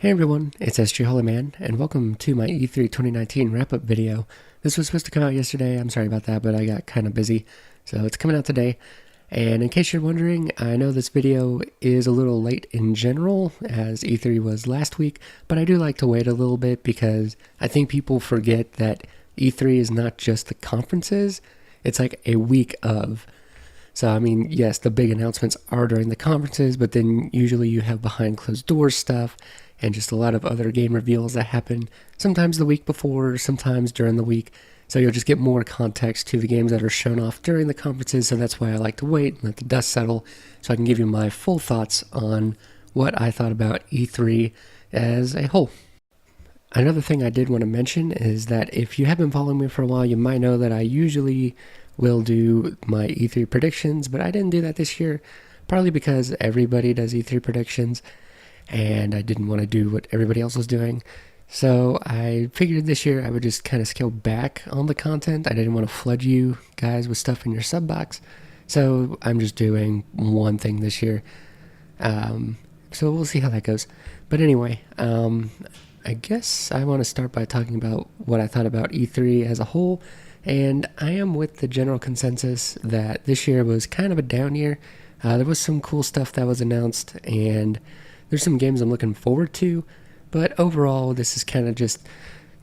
Hey everyone, it's SG Holyman, and welcome to my E3 2019 wrap-up video. This was supposed to come out yesterday, I'm sorry about that, but I got kind of busy, so it's coming out today. And in case you're wondering, I know this video is a little late in general, as E3 was last week, but I do like to wait a little bit because I think people forget that E3 is not just the conferences, it's like a week of. So, I mean, yes, the big announcements are during the conferences, but then usually you have behind closed doors stuff and just a lot of other game reveals that happen sometimes the week before, sometimes during the week. So you'll just get more context to the games that are shown off during the conferences. So that's why I like to wait and let the dust settle so I can give you my full thoughts on what I thought about E3 as a whole. Another thing I did want to mention is that if you have been following me for a while, you might know that I usually will do my E3 predictions, but I didn't do that this year, probably because everybody does E3 predictions, and I didn't want to do what everybody else was doing. So I figured this year I would just kind of scale back on the content. I didn't want to flood you guys with stuff in your sub box, so I'm just doing one thing this year. So we'll see how that goes. But anyway, I guess I want to start by talking about what I thought about E3 as a whole. And I am with the general consensus that this year was kind of a down year. There was some cool stuff that was announced, and there's some games I'm looking forward to. But overall, this is kind of just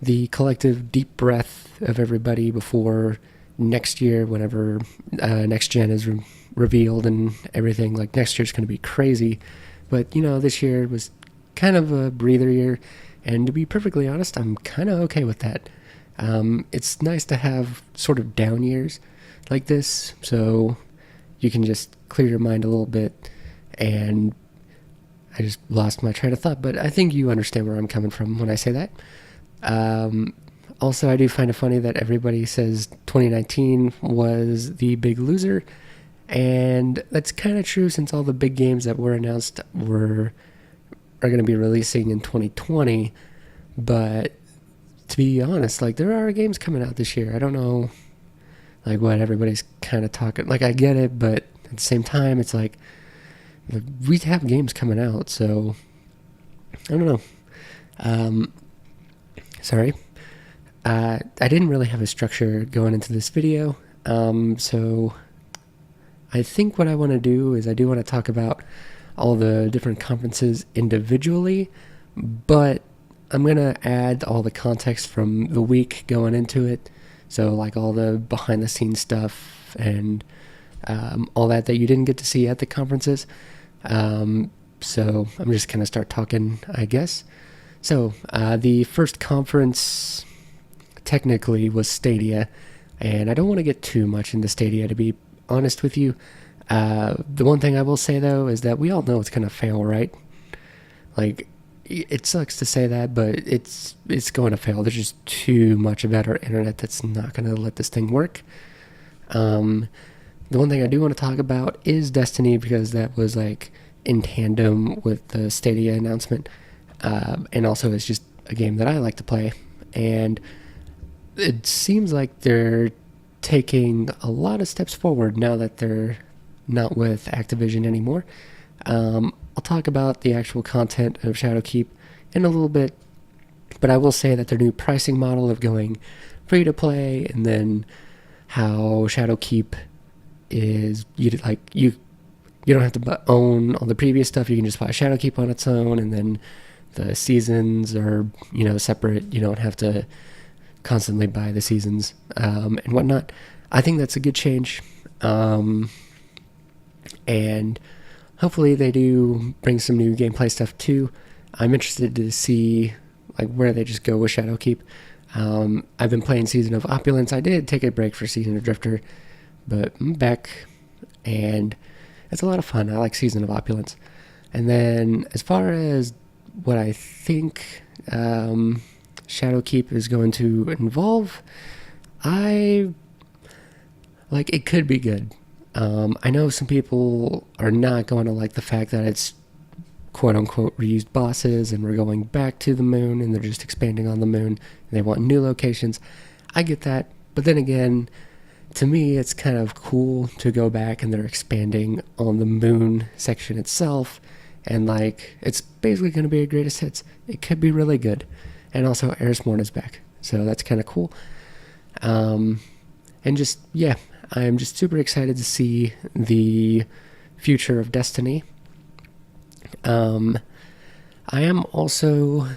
the collective deep breath of everybody before next year, whenever next gen is revealed and everything. Like, next year's going to be crazy. But, you know, this year was kind of a breather year. And to be perfectly honest, I'm kind of okay with that. It's nice to have sort of down years like this, so you can just clear your mind a little bit. And I just lost my train of thought, but I think you understand where I'm coming from when I say that. Also, I do find it funny that everybody says 2019 was the big loser, and that's kind of true since all the big games that were announced are going to be releasing in 2020, but to be honest, like, there are games coming out this year. I don't know, like, what everybody's kind of talking. Like, I get it, but at the same time, it's like, we have games coming out, so I don't know. Sorry. I didn't really have a structure going into this video, so I think what I want to do is I do want to talk about all the different conferences individually, but I'm going to add all the context from the week going into it. So, like, all the behind the scenes stuff and all that you didn't get to see at the conferences. So I'm just going to start talking, I guess. So the first conference technically was Stadia, and I don't want to get too much into Stadia, to be honest with you. The one thing I will say, though, is that we all know it's going to fail, right? Like, it sucks to say that, but it's going to fail. There's just too much about our internet that's not going to let this thing work. The one thing I do want to talk about is Destiny, because that was, like, in tandem with the Stadia announcement. And also it's just a game that I like to play. And it seems like they're taking a lot of steps forward now that they're not with Activision anymore. I'll talk about the actual content of Shadowkeep in a little bit, but I will say that their new pricing model of going free to play, and then how Shadowkeep is, you don't have to own all the previous stuff. You can just buy Shadowkeep on its own, and then the seasons are, separate. You don't have to constantly buy the seasons and whatnot. I think that's a good change, and hopefully they do bring some new gameplay stuff too. I'm interested to see, like, where they just go with Shadowkeep. I've been playing Season of Opulence. I did take a break for Season of Drifter, but I'm back, and it's a lot of fun. I like Season of Opulence. And then as far as what I think Shadowkeep is going to involve, it could be good. I know some people are not going to like the fact that it's quote-unquote reused bosses and we're going back to the moon and they're just expanding on the moon and they want new locations. I get that, but then again, to me, it's kind of cool to go back and they're expanding on the moon section itself and like it's basically going to be a greatest hits. It could be really good, and also Erismorn is back, so that's kind of cool. And just yeah, I'm just super excited to see the future of Destiny. I am also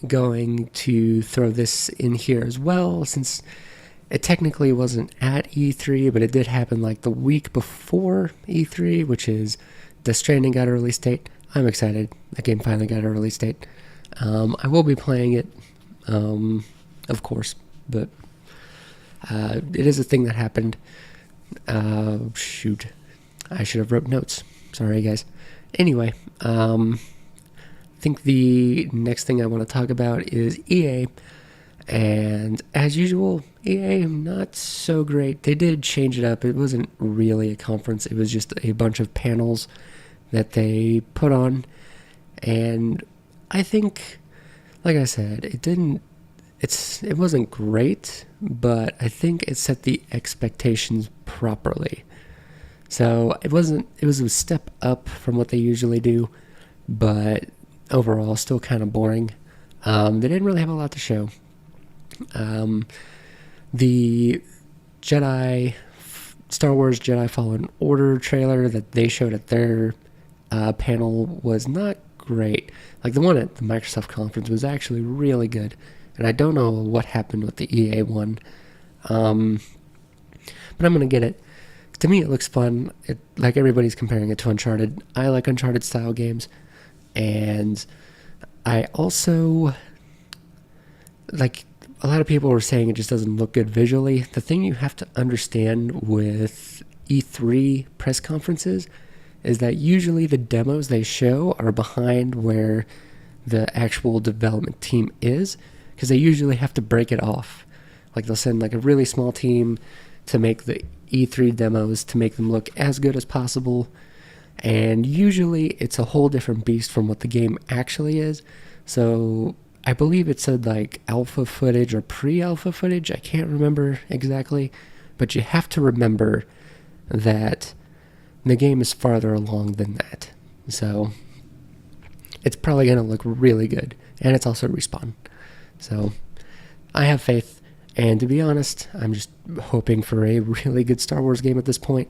going to throw this in here as well, since it technically wasn't at E3, but it did happen like the week before E3, which is Death Stranding got a release date. I'm excited. That game finally got a release date. I will be playing it, of course, but it is a thing that happened. Shoot. I should have wrote notes. Sorry, guys. Anyway, I think the next thing I want to talk about is EA. And as usual, EA, not so great. They did change it up. It wasn't really a conference. It was just a bunch of panels that they put on. And I think, like I said, it wasn't great, but I think it set the expectations properly. So it was a step up from what they usually do, but overall still kind of boring. They didn't really have a lot to show. The Star Wars Jedi Fallen Order trailer that they showed at their panel was not great. Like the one at the Microsoft conference was actually really good, and I don't know what happened with the EA one, but I'm gonna get it. To me, it looks fun. Like everybody's comparing it to Uncharted. I like Uncharted style games, and I also like. A lot of people were saying it just doesn't look good visually. The thing you have to understand with E3 press conferences is that usually the demos they show are behind where the actual development team is, because they usually have to break it off. Like they'll send like a really small team to make the E3 demos to make them look as good as possible, and usually it's a whole different beast from what the game actually is. So I believe it said like alpha footage or pre-alpha footage. I can't remember exactly, but you have to remember that the game is farther along than that. So it's probably going to look really good, and it's also Respawn. So I have faith, and to be honest, I'm just hoping for a really good Star Wars game at this point.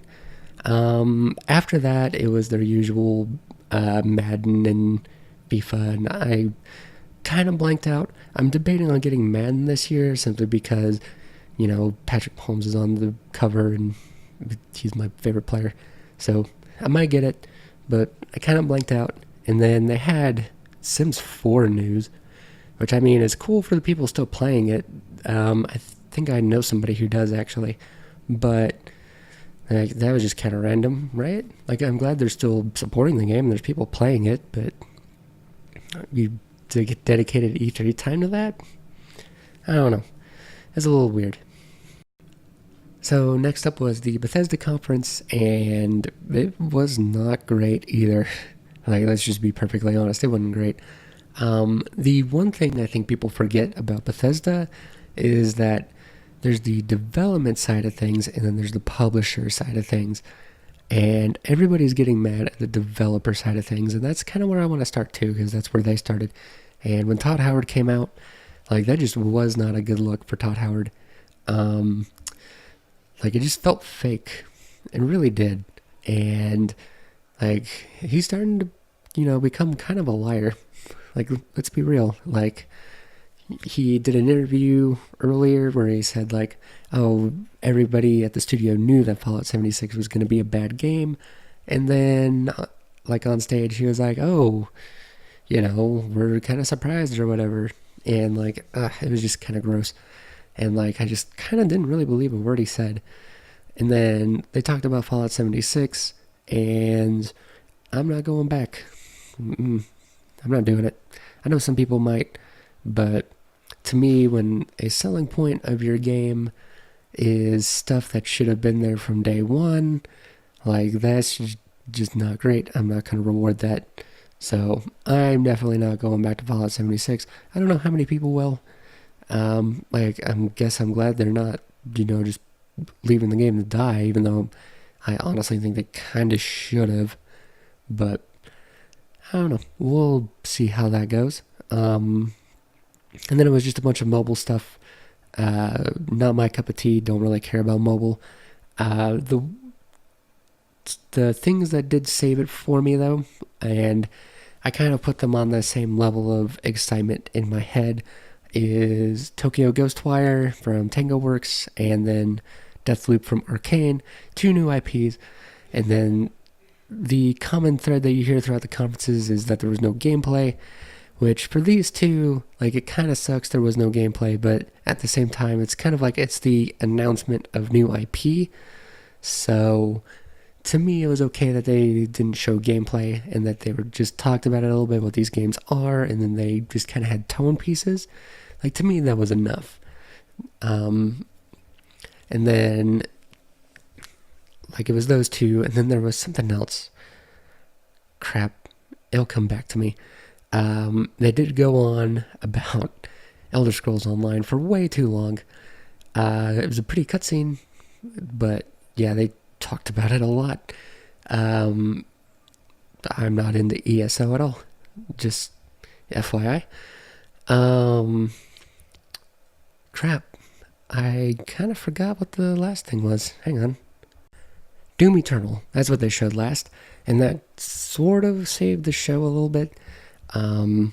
After that, it was their usual Madden and FIFA, and I kind of blanked out. I'm debating on getting Madden this year simply because, Patrick Mahomes is on the cover and he's my favorite player. So I might get it, but I kind of blanked out. And then they had Sims 4 news, which I mean is cool for the people still playing it. I think I know somebody who does actually, but that was just kind of random, right? Like I'm glad they're still supporting the game and there's people playing it, but to get dedicated E3 time to that? I don't know. It's a little weird. So next up was the Bethesda conference, and it was not great either. Like, let's just be perfectly honest, it wasn't great. The one thing I think people forget about Bethesda is that there's the development side of things, and then there's the publisher side of things. And everybody's getting mad at the developer side of things, and that's kind of where I want to start too, because that's where they started. And when Todd Howard came out, like that just was not a good look for Todd Howard. Like it just felt fake. It really did. And like he's starting to, become kind of a liar. Like let's be real. Like he did an interview earlier where he said like, oh, everybody at the studio knew that Fallout 76 was going to be a bad game. And then like on stage, he was like, oh, we're kind of surprised or whatever. And like, it was just kind of gross. And like, I just kind of didn't really believe a word he said. And then they talked about Fallout 76, and I'm not going back. I'm not doing it. I know some people might, but to me, when a selling point of your game is stuff that should have been there from day one, like that's just not great. I'm not going to reward that. So I'm definitely not going back to Fallout 76. I don't know how many people will. I'm glad they're not, just leaving the game to die, even though I honestly think they kind of should have. But don't know. We'll see how that goes. And then it was just a bunch of mobile stuff. Not my cup of tea. Don't really care about mobile. The things that did save it for me though, and I kind of put them on the same level of excitement in my head, is Tokyo Ghostwire from Tango Works, and then Deathloop from Arcane, 2 new IPs, and then the common thread that you hear throughout the conferences is that there was no gameplay, which for these two, like, it kind of sucks there was no gameplay, but at the same time, it's kind of like it's the announcement of new IP, so to me, it was okay that they didn't show gameplay and that they were just talked about it a little bit, what these games are, and then they just kind of had tone pieces. Like, to me, that was enough. And then, like, it was those two, and then there was something else. Crap, it'll come back to me. They did go on about Elder Scrolls Online for way too long. It was a pretty cutscene, but yeah, they talked about it a lot. I'm not into ESO at all. Just FYI. Crap. I kind of forgot what the last thing was. Hang on. Doom Eternal. That's what they showed last. And that sort of saved the show a little bit. I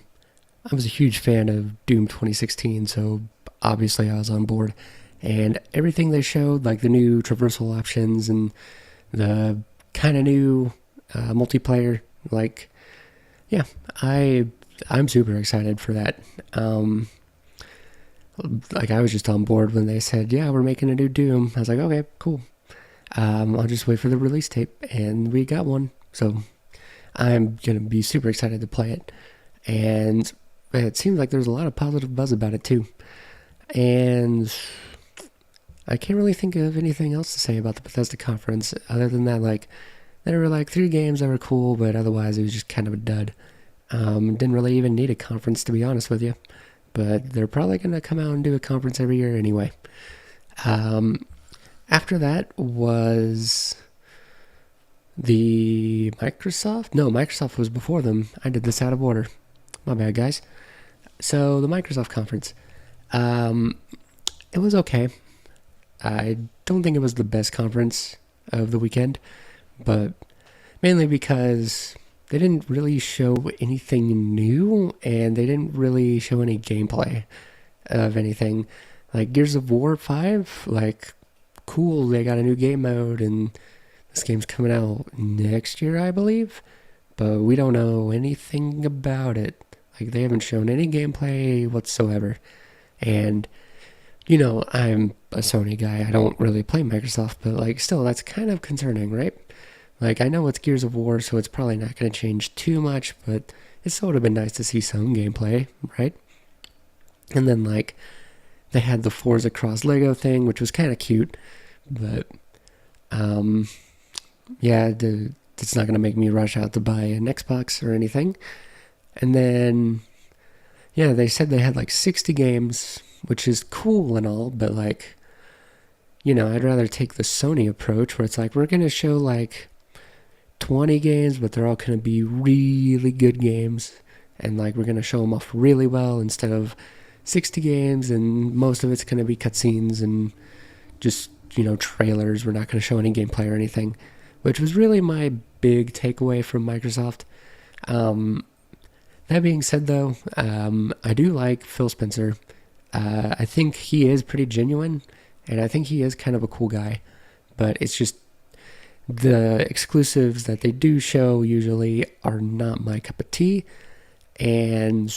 was a huge fan of Doom 2016, so obviously I was on board. And everything they showed, like the new traversal options and the kind of new multiplayer, like, yeah, I'm super excited for that. Like, I was just on board when they said, yeah, we're making a new Doom. I was like, okay, cool. I'll just wait for the release tape, and we got one. So I'm going to be super excited to play it. And it seems like there's a lot of positive buzz about it, too. And I can't really think of anything else to say about the Bethesda conference other than that, like, there were like 3 games that were cool, but otherwise it was just kind of a dud. Didn't really even need a conference, to be honest with you. But they're probably going to come out and do a conference every year anyway. After that was the Microsoft? No, Microsoft was before them. I did this out of order. My bad, guys. So, the Microsoft conference. It was okay. I don't think it was the best conference of the weekend, but mainly because they didn't really show anything new, and they didn't really show any gameplay of anything. Like Gears of War 5, like, cool, they got a new game mode, and this game's coming out next year, I believe, but we don't know anything about it. Like, they haven't shown any gameplay whatsoever, and you know, I'm a Sony guy. I don't really play Microsoft, but, like, still, that's kind of concerning, right? Like, I know it's Gears of War, so it's probably not going to change too much, but it still would have been nice to see some gameplay, right? And then, like, they had the Forza Cross Lego thing, which was kind of cute, but, yeah, it's not going to make me rush out to buy an Xbox or anything. And then, yeah, they said they had, like, 60 games, which is cool and all, but, like, you know, I'd rather take the Sony approach where it's like, we're going to show, like, 20 games, but they're all going to be really good games, and, like, we're going to show them off really well instead of 60 games, and most of it's going to be cutscenes and just, you know, trailers. We're not going to show any gameplay or anything, which was really my big takeaway from Microsoft. That being said, though, I do like Phil Spencer. I think he is pretty genuine, and I think he is kind of a cool guy, but it's just the exclusives that they do show usually are not my cup of tea, and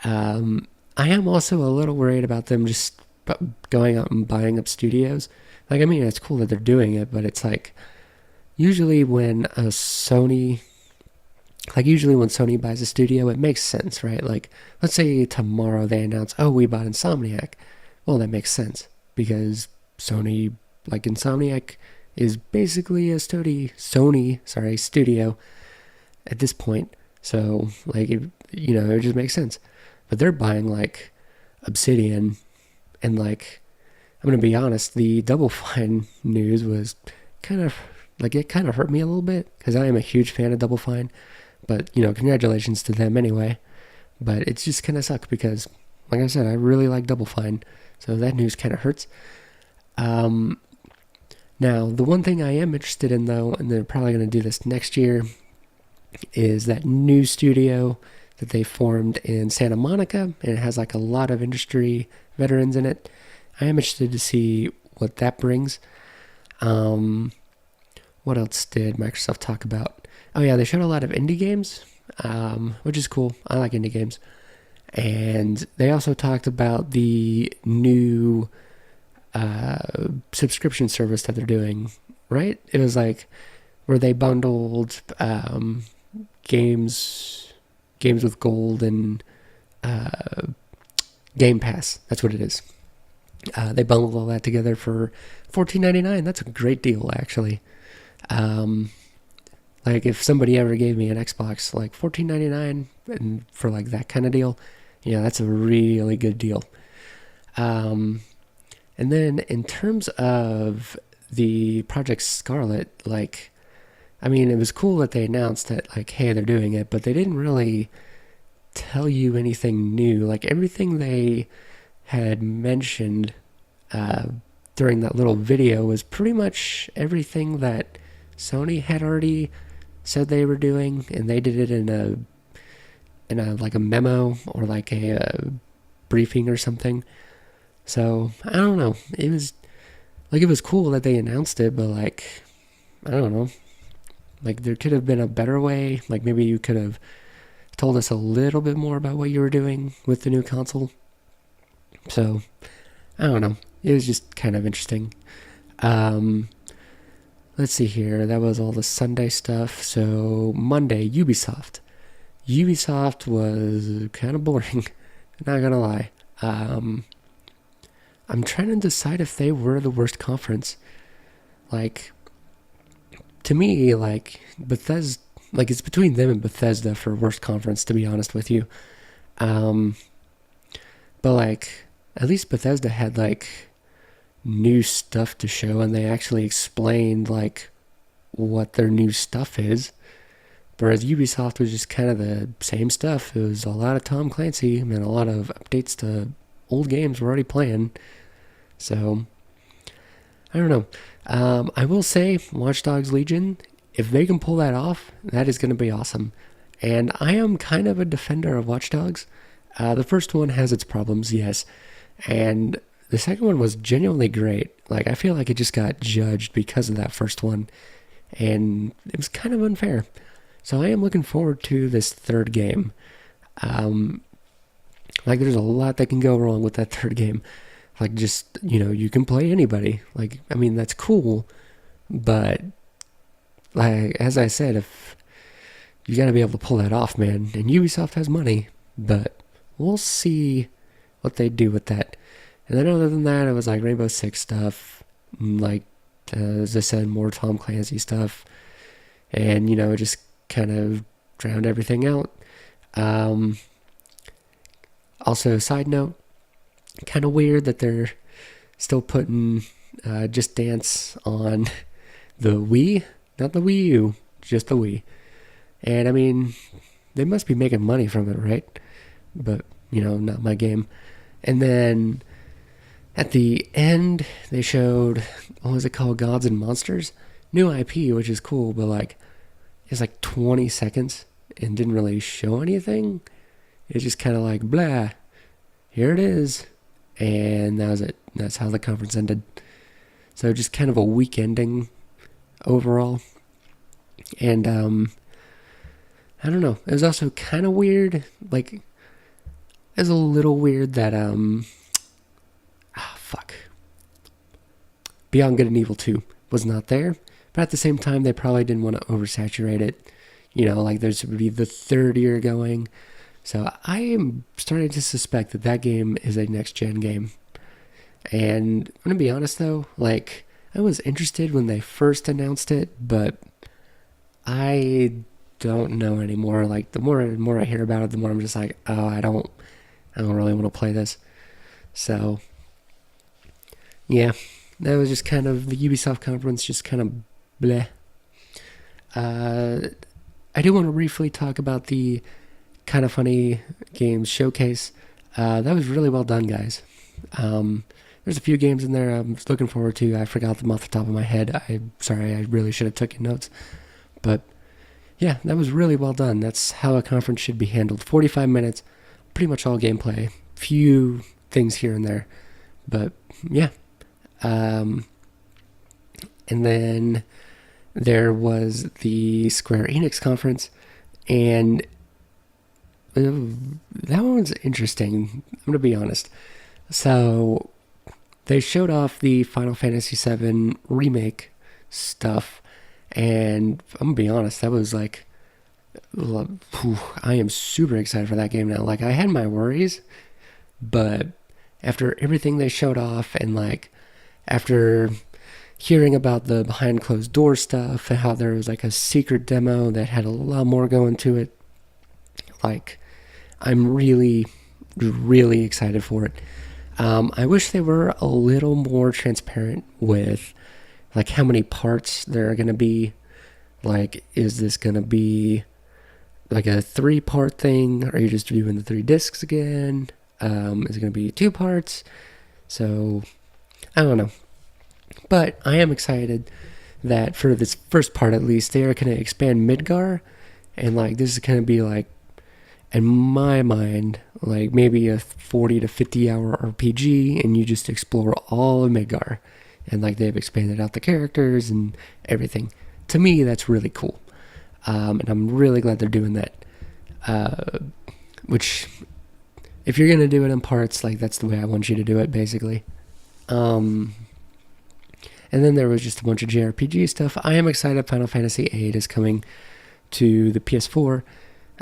I am also a little worried about them just going out and buying up studios. Like, I mean, it's cool that they're doing it, but it's like, usually when Sony buys a studio, it makes sense, right? Like, let's say tomorrow they announce, oh, we bought Insomniac. Well, that makes sense, because Sony, like, Insomniac is basically a Sony studio at this point. So, like, it just makes sense. But they're buying, like, Obsidian, and, like, I'm going to be honest, the Double Fine news was kind of, like, it kind of hurt me a little bit, because I am a huge fan of Double Fine. But, congratulations to them anyway. But it's just kind of suck because, like I said, I really like Double Fine. So that news kind of hurts. Now, the one thing I am interested in, though, and they're probably going to do this next year, is that new studio that they formed in Santa Monica, and it has like a lot of industry veterans in it. I am interested to see what that brings. What else did Microsoft talk about? Oh yeah, they showed a lot of indie games, which is cool. I like indie games. And they also talked about the new subscription service that they're doing, right? It was like where they bundled games with gold and Game Pass. That's what it is. They bundled all that together for $14.99. That's a great deal, actually. Like if somebody ever gave me an Xbox, like $14.99, and for like that kind of deal, that's a really good deal. And then in terms of the Project Scarlet, it was cool that they announced that, like, hey, they're doing it, but they didn't really tell you anything new. Like, everything they had mentioned during that little video was pretty much everything that Sony had already said they were doing, and they did it in a like a memo or like a briefing or something. So I don't know. It was cool that they announced it, but like, I don't know. Like, there could have been a better way. Like, maybe you could have told us a little bit more about what you were doing with the new console. So I don't know. It was just kind of interesting. Let's see here. That was all the Sunday stuff. So Monday, Ubisoft. Ubisoft was kind of boring. Not gonna lie. I'm trying to decide if they were the worst conference. Like, to me, like, Bethesda, like, it's between them and Bethesda for worst conference, to be honest with you. But like, at least Bethesda had like new stuff to show, and they actually explained like what their new stuff is. Whereas Ubisoft was just kind of the same stuff. It was a lot of Tom Clancy and a lot of updates to old games we're already playing. So I don't know. I will say Watch Dogs Legion, if they can pull that off, that is going to be awesome. And I am kind of a defender of Watch Dogs. The first one has its problems, yes. And the second one was genuinely great. Like, I feel like it just got judged because of that first one. And it was kind of unfair. So I am looking forward to this third game. Like, there's a lot that can go wrong with that third game. Like, just, you can play anybody. Like, I mean, that's cool. But, like, as I said, if you got to be able to pull that off, man. And Ubisoft has money. But we'll see what they do with that. And then other than that, it was like Rainbow Six stuff. Like, as I said, more Tom Clancy stuff. And, it just kind of drowned everything out. Also, side note, kind of weird that they're still putting Just Dance on the Wii. Not the Wii U, just the Wii. And, I mean, they must be making money from it, right? But, not my game. And then at the end, they showed, what was it called? Gods and Monsters? New IP, which is cool, but like, it's like 20 seconds and didn't really show anything. It's just kind of like, blah, here it is. And that was it. That's how the conference ended. So just kind of a weak ending overall. And, I don't know. It was also kind of weird. Like, it was a little weird that, Beyond Good and Evil 2 was not there. But at the same time, they probably didn't want to oversaturate it. Like there's would be the third year going. So I am starting to suspect that that game is a next-gen game. And I'm going to be honest, though. Like, I was interested when they first announced it, but I don't know anymore. Like, the more and more I hear about it, the more I'm just like, oh, I don't really want to play this. So, yeah. That was just kind of the Ubisoft conference, just kind of bleh. I do want to briefly talk about the Kind of Funny Games showcase. That was really well done, guys. There's a few games in there I'm looking forward to. I forgot them off the top of my head. I'm sorry, I really should have taken notes. But yeah, that was really well done. That's how a conference should be handled. 45 minutes, pretty much all gameplay. Few things here and there. But yeah. And then there was the Square Enix conference, and that one's interesting. I'm going to be honest. So they showed off the Final Fantasy VII remake stuff, and I'm going to be honest, that was like, I am super excited for that game now. Like, I had my worries, but after everything they showed off, and like after hearing about the behind closed door stuff and how there was like a secret demo that had a lot more going to it, like, I'm really, really excited for it. I wish they were a little more transparent with like how many parts there are going to be. Like, is this going to be like a 3-part thing? Are you just doing the 3 discs again? Is it going to be 2 parts? So, I don't know. But I am excited that for this first part at least, they are going to expand Midgar. And like, this is going to be like, in my mind, like maybe a 40 to 50 hour RPG, and you just explore all of Midgar. And like, they've expanded out the characters and everything. To me, that's really cool. And I'm really glad they're doing that. Which, if you're going to do it in parts, like, that's the way I want you to do it, basically. And then there was just a bunch of JRPG stuff. I am excited Final Fantasy VIII is coming to the PS4.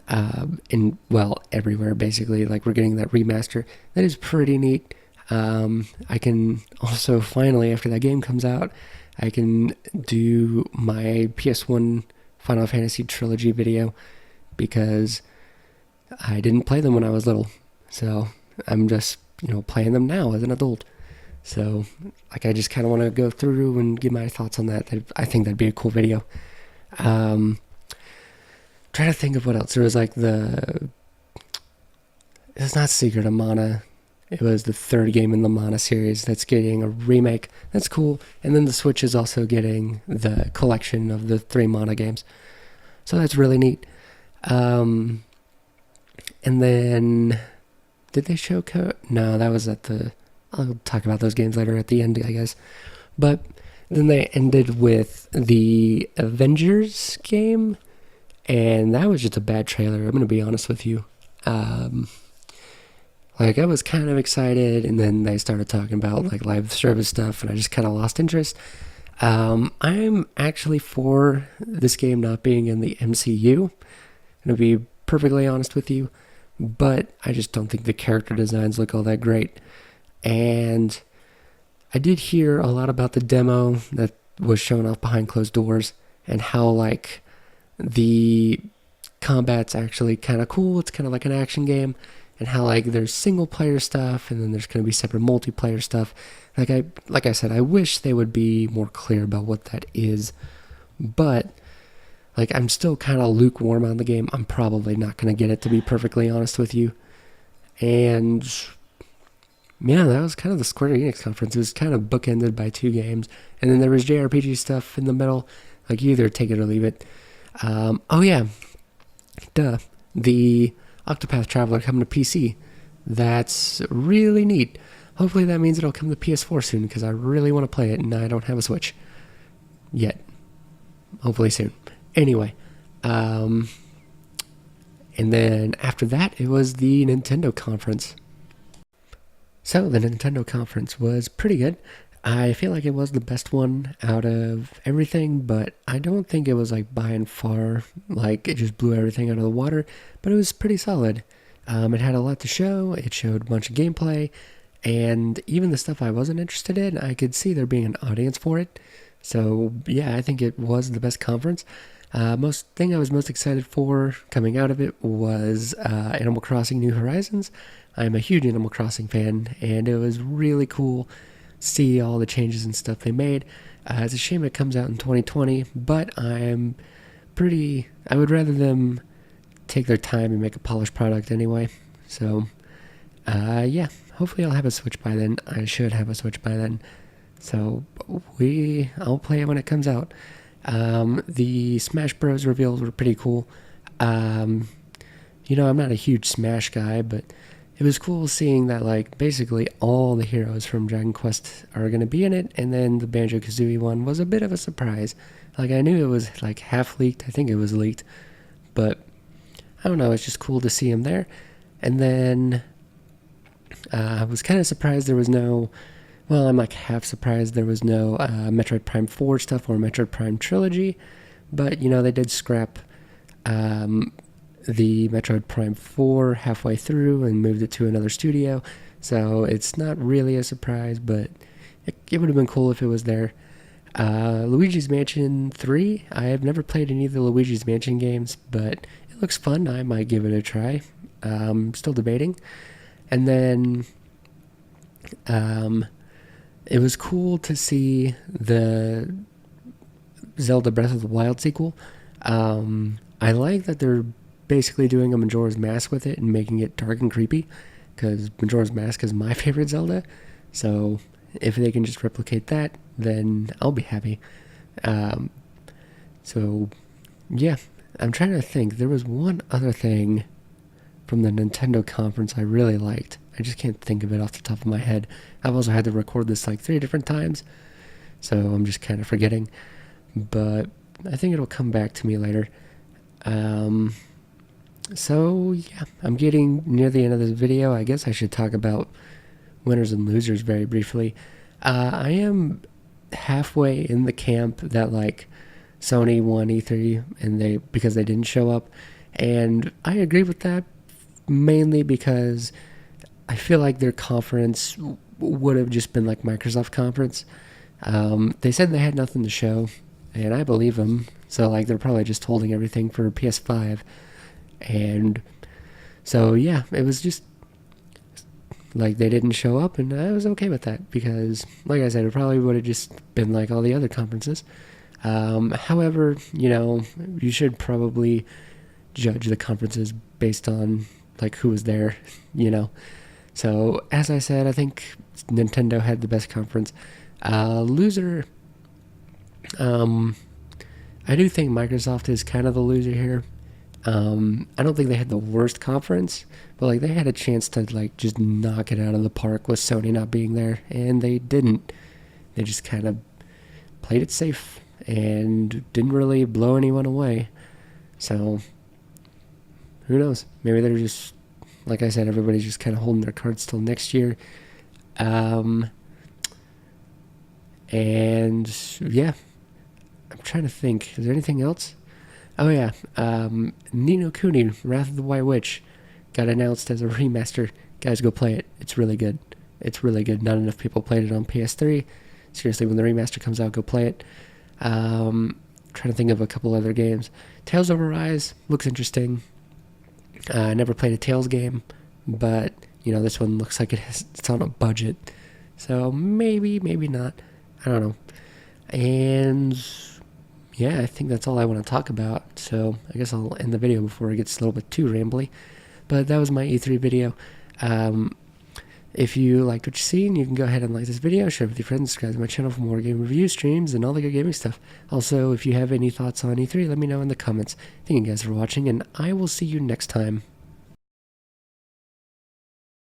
And, well, everywhere, basically. Like, we're getting that remaster. That is pretty neat. I can also, finally, after that game comes out, I can do my PS1 Final Fantasy Trilogy video, because I didn't play them when I was little. So, I'm just, playing them now as an adult. So, like, I just kind of want to go through and give my thoughts on that. I think that'd be a cool video. Trying to think of what else. There was like it's not Secret of Mana. It was the 3rd game in the Mana series that's getting a remake. That's cool. And then the Switch is also getting the collection of the 3 Mana games. So that's really neat. And then, did they show No, that was I'll talk about those games later at the end, I guess. But then they ended with the Avengers game. And that was just a bad trailer, I'm going to be honest with you. Like, I was kind of excited, and then they started talking about, like, live service stuff, and I just kind of lost interest. I'm actually for this game not being in the MCU. I'm going to be perfectly honest with you. But I just don't think the character designs look all that great. And I did hear a lot about the demo that was shown off behind closed doors, and how, like, the combat's actually kind of cool. It's kind of like an action game, and how like there's single player stuff, and then there's going to be separate multiplayer stuff. Like I said, I wish they would be more clear about what that is. But like, I'm still kind of lukewarm on the game. I'm probably not going to get it, to be perfectly honest with you. And yeah, that was kind of the Square Enix conference. It was kind of bookended by 2 games, and then there was JRPG stuff in the middle. Like, you either take it or leave it. Oh yeah, the Octopath Traveler coming to PC. That's really neat. Hopefully that means it'll come to PS4 soon, because I really want to play it, and I don't have a Switch yet. Hopefully soon. Anyway, and then after that, it was the Nintendo conference. So the Nintendo conference was pretty good. I feel like it was the best one out of everything, but I don't think it was like by and far, like it just blew everything out of the water, but it was pretty solid. It had a lot to show. It showed a bunch of gameplay, and even the stuff I wasn't interested in, I could see there being an audience for it. So yeah, I think it was the best conference. Thing I was most excited for coming out of it was Animal Crossing New Horizons. I'm a huge Animal Crossing fan, and it was really cool see all the changes and stuff they made. It's a shame it comes out in 2020, but I'm pretty. I would rather them take their time and make a polished product anyway. So, yeah, hopefully I'll have a Switch by then. I should have a Switch by then. So I'll play it when it comes out. The Smash Bros. Reveals were pretty cool. I'm not a huge Smash guy, but it was cool seeing that, like, basically all the heroes from Dragon Quest are going to be in it, and then the Banjo-Kazooie one was a bit of a surprise. Like, I knew it was, like, half leaked. I think it was leaked. But, I don't know, it's just cool to see him there. And then, I was kind of surprised there was no... Well, I'm, like, half surprised there was no Metroid Prime 4 stuff or Metroid Prime Trilogy. But, they did scrap... the Metroid Prime 4 halfway through and moved it to another studio, so it's not really a surprise, but it would have been cool if it was there. Luigi's Mansion 3, I have never played any of the Luigi's Mansion games, but it looks fun. I might give it a try. Still debating. And then it was cool to see the Zelda Breath of the Wild sequel. I like that they're basically doing a Majora's Mask with it and making it dark and creepy, because Majora's Mask is my favorite Zelda. So if they can just replicate that, then I'll be happy. So yeah, I'm trying to think. There was one other thing from the Nintendo conference I really liked. I just can't think of it off the top of my head. I've also had to record this like 3 different times, so I'm just kind of forgetting. But I think it'll come back to me later. So yeah, I'm getting near the end of this video. I guess I should talk about winners and losers very briefly. I am halfway in the camp that, like, Sony won E3 and because they didn't show up, and I agree with that, mainly because I feel like their conference would have just been like Microsoft conference. They said they had nothing to show, and I believe them. So, like, they're probably just holding everything for PS5. And so, yeah, it was just like they didn't show up, and I was okay with that because, like I said, it probably would have just been like all the other conferences. However, you should probably judge the conferences based on, like, who was there, So, as I said, I think Nintendo had the best conference. Loser, I do think Microsoft is kind of the loser here. I don't think they had the worst conference, but, like, they had a chance to, like, just knock it out of the park with Sony not being there, and they didn't. They just kind of played it safe and didn't really blow anyone away. So, who knows? Maybe they're just, like I said, everybody's just kind of holding their cards till next year. And yeah, I'm trying to think. Is there anything else? Oh yeah, Ni no Kuni, Wrath of the White Witch, got announced as a remaster. Guys, go play it. It's really good. It's really good. Not enough people played it on PS3. Seriously, when the remaster comes out, go play it. Trying to think of a couple other games. Tales of Arise looks interesting. I never played a Tales game, but this one looks like it's on a budget. So maybe not. I don't know. And yeah, I think that's all I want to talk about. So I guess I'll end the video before it gets a little bit too rambly. But that was my E3 video. If you liked what you've seen, you can go ahead and like this video, share it with your friends, subscribe to my channel for more game review streams and all the good gaming stuff. Also, if you have any thoughts on E3, let me know in the comments. Thank you guys for watching, and I will see you next time.